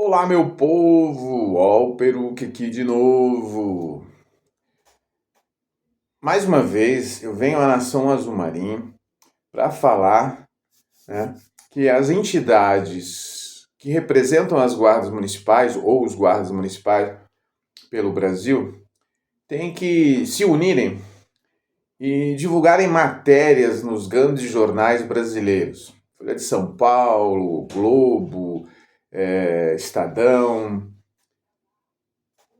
Olá, meu povo! Ó, o Peruque aqui de novo. Mais uma vez, eu venho à Nação Azul Marinho para falar, né, que as entidades que representam as guardas municipais ou os guardas municipais pelo Brasil têm que se unirem e divulgarem matérias nos grandes jornais brasileiros. Folha de São Paulo, Globo, Estadão,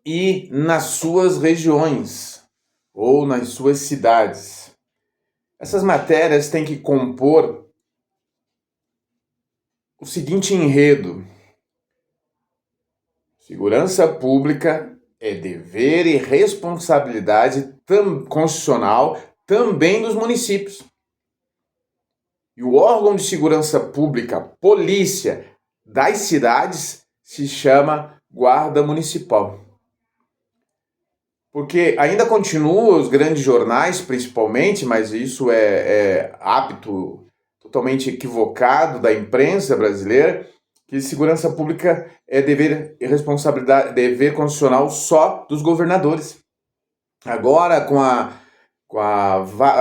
e nas suas regiões ou nas suas cidades. Essas matérias têm que compor o seguinte enredo: segurança pública é dever e responsabilidade constitucional também dos municípios. E o órgão de segurança pública, polícia das cidades, se chama Guarda Municipal. Porque ainda continua os grandes jornais, principalmente, mas isso é hábito totalmente equivocado da imprensa brasileira, que segurança pública é dever e responsabilidade, dever constitucional só dos governadores. Agora,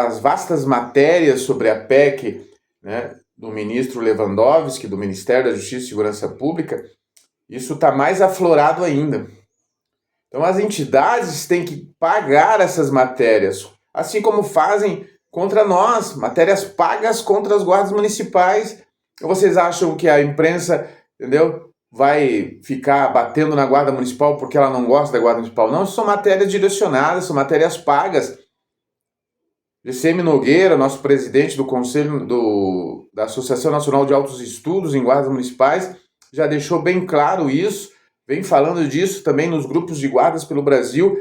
as vastas matérias sobre a PEC, né, do ministro Lewandowski, do Ministério da Justiça e Segurança Pública, isso está mais aflorado ainda. Então as entidades têm que pagar essas matérias, assim como fazem contra nós, matérias pagas contra as guardas municipais. Ou vocês acham que a imprensa, entendeu, vai ficar batendo na guarda municipal porque ela não gosta da guarda municipal? Não, são matérias direcionadas, são matérias pagas. GCM Nogueira, nosso presidente do Conselho da Associação Nacional de Altos Estudos em Guardas Municipais, já deixou bem claro isso. Vem falando disso também nos grupos de guardas pelo Brasil.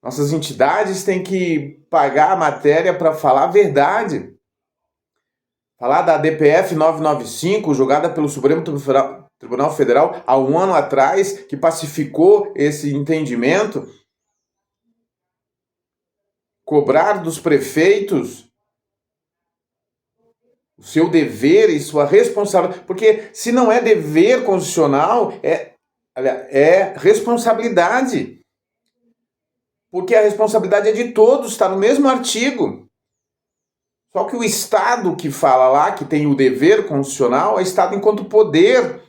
Nossas entidades têm que pagar a matéria para falar a verdade. Falar da DPF 995, julgada pelo Supremo Tribunal Federal há um ano atrás, que pacificou esse entendimento. Cobrar dos prefeitos o seu dever e sua responsabilidade. Porque se não é dever constitucional, é responsabilidade. Porque a responsabilidade é de todos, está no mesmo artigo. Só que o Estado que fala lá, que tem o dever constitucional, é Estado enquanto poder.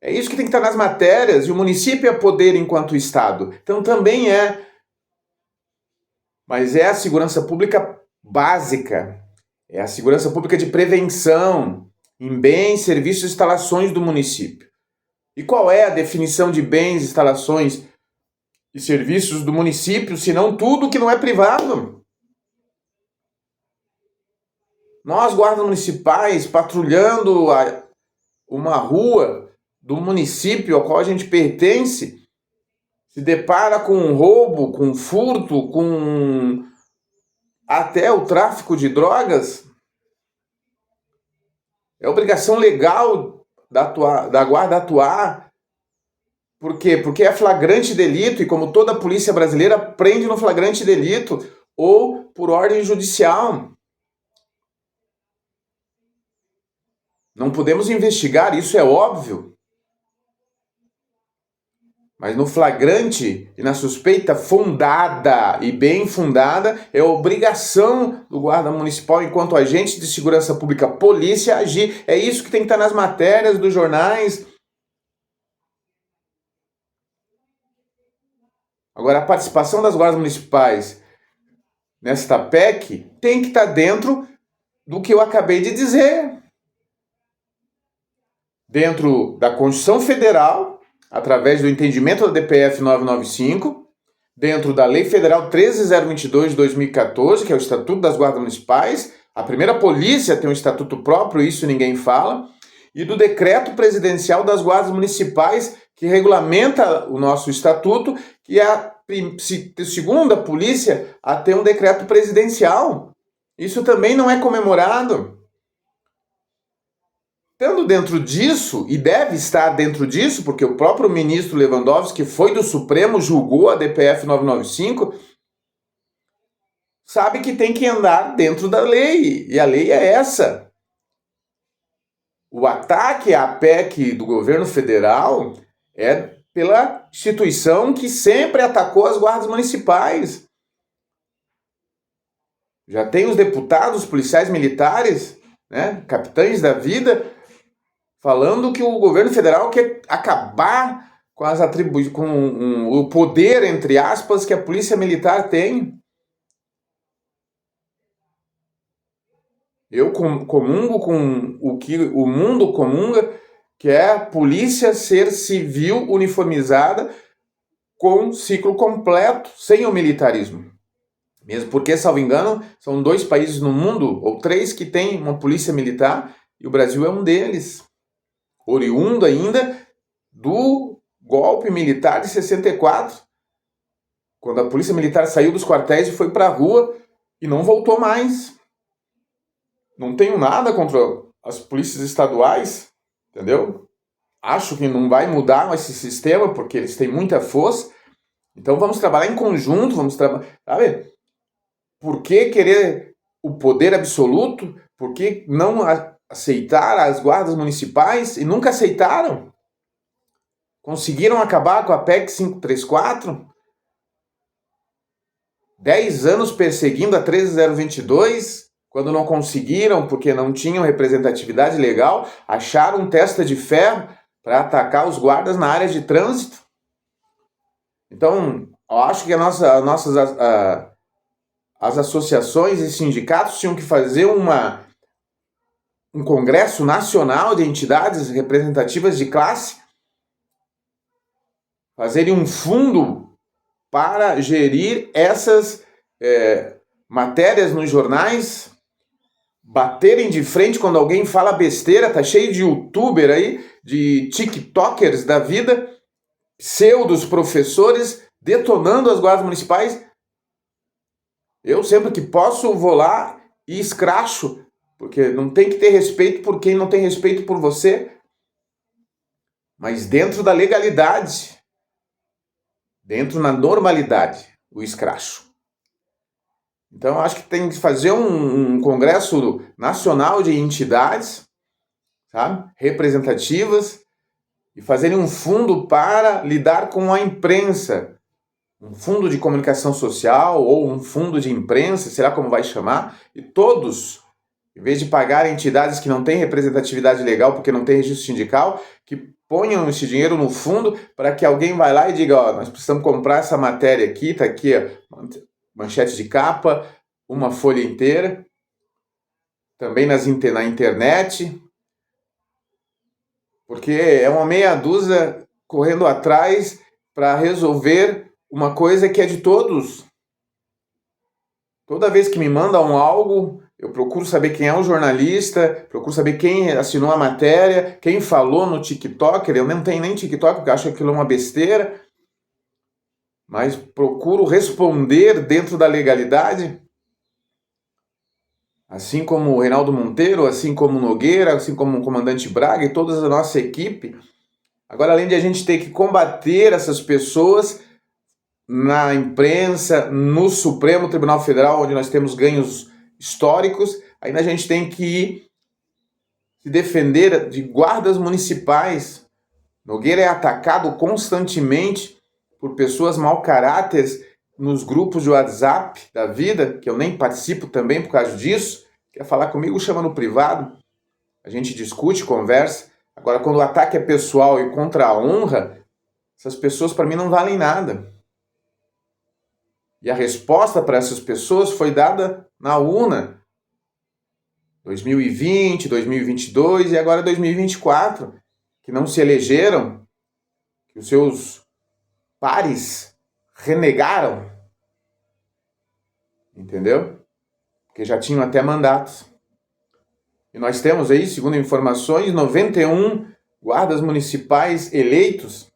É isso que tem que estar nas matérias. E o município é poder enquanto Estado. Então também é. Mas é a segurança pública básica. É a segurança pública de prevenção em bens, serviços e instalações do município. E qual é a definição de bens, instalações e serviços do município, se não tudo que não é privado? Nós, guardas municipais, patrulhando uma rua do município ao qual a gente pertence, se depara com um roubo, com um furto, com até o tráfico de drogas. É obrigação legal da guarda atuar. Por quê? Porque é flagrante delito e, como toda a polícia brasileira, prende no flagrante delito ou por ordem judicial. Não podemos investigar, isso é óbvio. Mas no flagrante e na suspeita fundada e bem fundada, é obrigação do guarda municipal, enquanto agente de segurança pública, polícia, agir. É isso que tem que estar nas matérias dos jornais. Agora, a participação das guardas municipais nesta PEC tem que estar dentro do que eu acabei de dizer. Dentro da Constituição Federal, através do entendimento da DPF 995, dentro da Lei Federal 13.022 de 2014, que é o Estatuto das Guardas Municipais. A primeira polícia tem um estatuto próprio, isso ninguém fala. E do Decreto Presidencial das Guardas Municipais, que regulamenta o nosso estatuto, que é a segunda polícia a ter um decreto presidencial. Isso também não é comemorado. Estando dentro disso, e deve estar dentro disso, porque o próprio ministro Lewandowski, que foi do Supremo, julgou a DPF 995, sabe que tem que andar dentro da lei, e a lei é essa. O ataque à PEC do governo federal é pela instituição que sempre atacou as guardas municipais. Já tem os deputados, policiais militares, né, capitães da vida, falando que o governo federal quer acabar com as com o poder, entre aspas, que a polícia militar tem. Eu comungo com o que o mundo comunga, que é a polícia ser civil uniformizada com ciclo completo, sem o militarismo. Mesmo porque, salvo engano, são 2 países no mundo, ou 3, que têm uma polícia militar, e o Brasil é um deles. Oriundo ainda do golpe militar de 64, quando a polícia militar saiu dos quartéis e foi para a rua e não voltou mais. Não tenho nada contra as polícias estaduais, entendeu? Acho que não vai mudar esse sistema, porque eles têm muita força. Então vamos trabalhar em conjunto, sabe? Por que querer o poder absoluto? Por que não aceitar as guardas municipais? E nunca aceitaram. Conseguiram acabar com a PEC 534? 10 anos perseguindo a 13022, quando não conseguiram, porque não tinham representatividade legal, acharam testa de ferro para atacar os guardas na área de trânsito. Então, eu acho que as associações e sindicatos tinham que fazer um congresso nacional de entidades representativas de classe, fazerem um fundo para gerir essas matérias nos jornais, baterem de frente quando alguém fala besteira. Tá cheio de youtuber aí, de tiktokers da vida, pseudos professores, detonando as guardas municipais. Eu sempre que posso vou lá e escracho, porque não tem que ter respeito por quem não tem respeito por você, mas dentro da legalidade, dentro da normalidade, o escracho. Então, eu acho que tem que fazer um congresso nacional de entidades, sabe, representativas, e fazerem um fundo para lidar com a imprensa, um fundo de comunicação social ou um fundo de imprensa, sei lá como vai chamar, e todos, em vez de pagar entidades que não têm representatividade legal porque não tem registro sindical, que ponham esse dinheiro no fundo para que alguém vai lá e diga, ó, nós precisamos comprar essa matéria aqui, tá aqui, ó, manchete de capa, uma folha inteira, também na internet, porque é uma meia dúzia correndo atrás para resolver uma coisa que é de todos. Toda vez que me mandam algo, eu procuro saber quem é o jornalista, procuro saber quem assinou a matéria, quem falou no TikTok. Eu não tenho nem TikTok, porque eu acho aquilo uma besteira, mas procuro responder dentro da legalidade, assim como o Reinaldo Monteiro, assim como o Nogueira, assim como o comandante Braga e toda a nossa equipe. Agora, além de a gente ter que combater essas pessoas na imprensa, no Supremo Tribunal Federal, onde nós temos ganhos históricos, ainda a gente tem que se defender de guardas municipais. Nogueira é atacado constantemente por pessoas mau caráteres nos grupos de WhatsApp da vida, que eu nem participo também por causa disso. Quer falar comigo, chama no privado, a gente discute, conversa. Agora, quando o ataque é pessoal e contra a honra, essas pessoas para mim não valem nada. E a resposta para essas pessoas foi dada na UNA, 2020, 2022 e agora 2024, que não se elegeram, que os seus pares renegaram, entendeu? Porque já tinham até mandatos. E nós temos aí, segundo informações, 91 guardas municipais eleitos,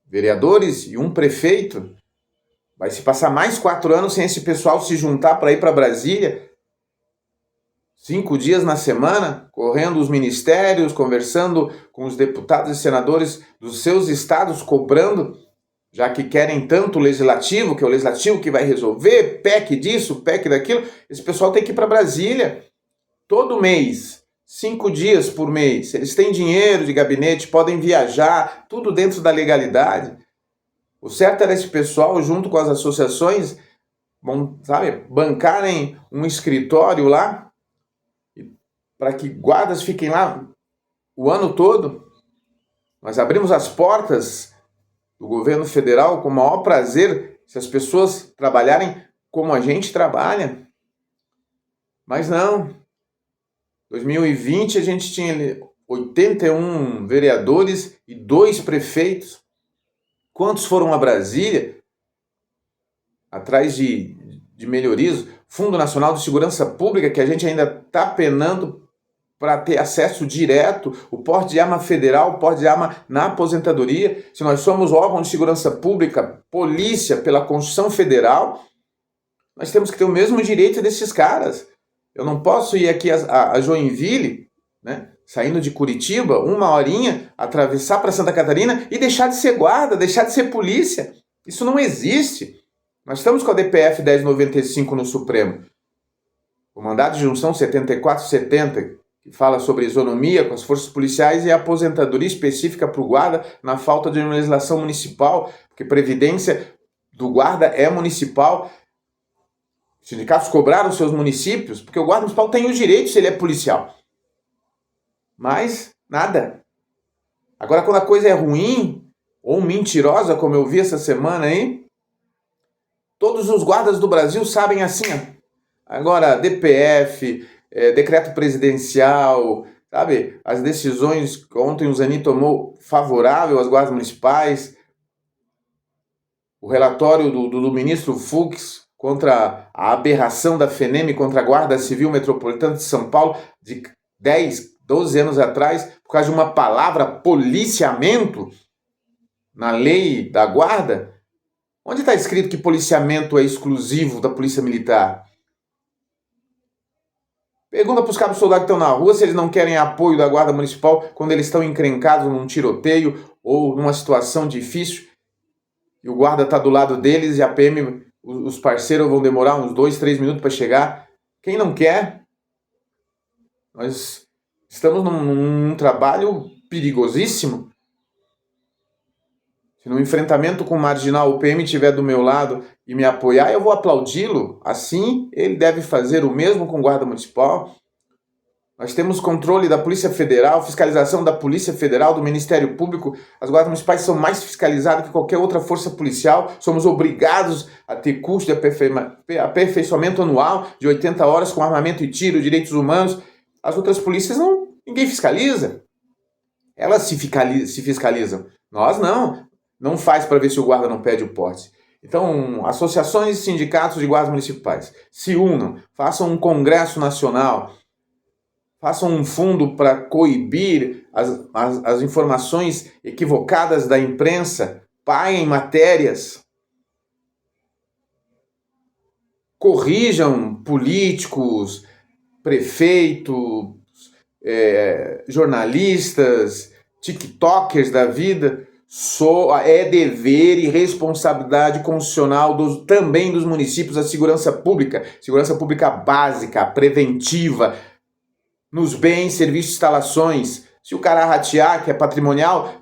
vereadores e um prefeito. Vai se passar mais 4 anos sem esse pessoal se juntar para ir para Brasília, 5 dias na semana, correndo os ministérios, conversando com os deputados e senadores dos seus estados, cobrando, já que querem tanto o legislativo, que é o legislativo que vai resolver, PEC disso, PEC daquilo. Esse pessoal tem que ir para Brasília todo mês, 5 dias por mês. Eles têm dinheiro de gabinete, podem viajar, tudo dentro da legalidade. O certo era esse pessoal, junto com as associações, bancarem um escritório lá para que guardas fiquem lá o ano todo. Nós abrimos as portas do governo federal com o maior prazer se as pessoas trabalharem como a gente trabalha. Mas não. 2020 a gente tinha 81 vereadores e 2 prefeitos. Quantos foram a Brasília atrás de melhorias? Fundo Nacional de Segurança Pública, que a gente ainda está penando para ter acesso direto, o porte de arma federal, o porte de arma na aposentadoria. Se nós somos órgão de segurança pública, polícia, pela Constituição Federal, nós temos que ter o mesmo direito desses caras. Eu não posso ir aqui a Joinville, né, saindo de Curitiba, 1 horinha, atravessar para Santa Catarina e deixar de ser guarda, deixar de ser polícia. Isso não existe. Nós estamos com a DPF 1095 no Supremo. O mandado de junção 7470, que fala sobre isonomia com as forças policiais e a aposentadoria específica para o guarda na falta de legislação municipal, porque previdência do guarda é municipal. Os sindicatos cobraram seus municípios, porque o guarda municipal tem os direitos se ele é policial. Mas nada. Agora, quando a coisa é ruim ou mentirosa, como eu vi essa semana aí, todos os guardas do Brasil sabem assim, ó. Agora, DPF, decreto presidencial, sabe? As decisões que ontem o Zanin tomou favorável às guardas municipais, o relatório do ministro Fux contra a aberração da FENEM contra a Guarda Civil Metropolitana de São Paulo de 10, 12 anos atrás, por causa de uma palavra policiamento na lei da guarda. Onde está escrito que policiamento é exclusivo da polícia militar? Pergunta para os cabos soldados que estão na rua se eles não querem apoio da guarda municipal quando eles estão encrencados num tiroteio ou numa situação difícil e o guarda está do lado deles e a PM, os parceiros vão demorar uns 2, 3 minutos para chegar. Quem não quer? Nós estamos num trabalho perigosíssimo. Se no enfrentamento com o marginal o PM estiver do meu lado e me apoiar, eu vou aplaudi-lo. Assim, ele deve fazer o mesmo com o guarda municipal. Nós temos controle da Polícia Federal, fiscalização da Polícia Federal, do Ministério Público. As guardas municipais são mais fiscalizadas que qualquer outra força policial. Somos obrigados a ter custo de aperfeiçoamento anual de 80 horas com armamento e tiro, direitos humanos. As outras polícias não, ninguém fiscaliza. Elas se fiscalizam. Nós não. Não faz para ver se o guarda não pede o porte. Então, associações e sindicatos de guardas municipais se unam, façam um congresso nacional, façam um fundo para coibir as informações equivocadas da imprensa, paguem matérias, corrijam políticos, prefeitos, jornalistas, tiktokers da vida. É dever e responsabilidade constitucional também dos municípios a segurança pública básica, preventiva, nos bens, serviços, instalações. Se o cara ratear, que é patrimonial,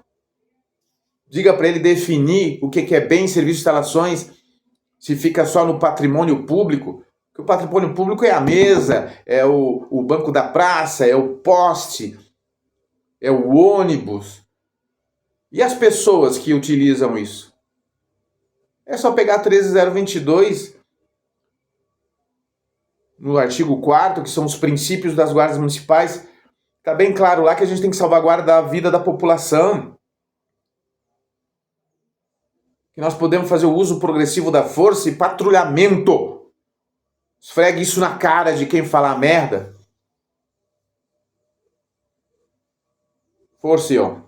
diga para ele definir o que é bem, serviço, instalações, se fica só no patrimônio público. Porque o patrimônio público é a mesa, é o banco da praça, é o poste, é o ônibus. E as pessoas que utilizam isso? É só pegar 13022 no artigo 4º, que são os princípios das guardas municipais. Está bem claro lá que a gente tem que salvaguardar a vida da população. Que nós podemos fazer o uso progressivo da força e patrulhamento. Esfregue isso na cara de quem falar merda. Força, ó.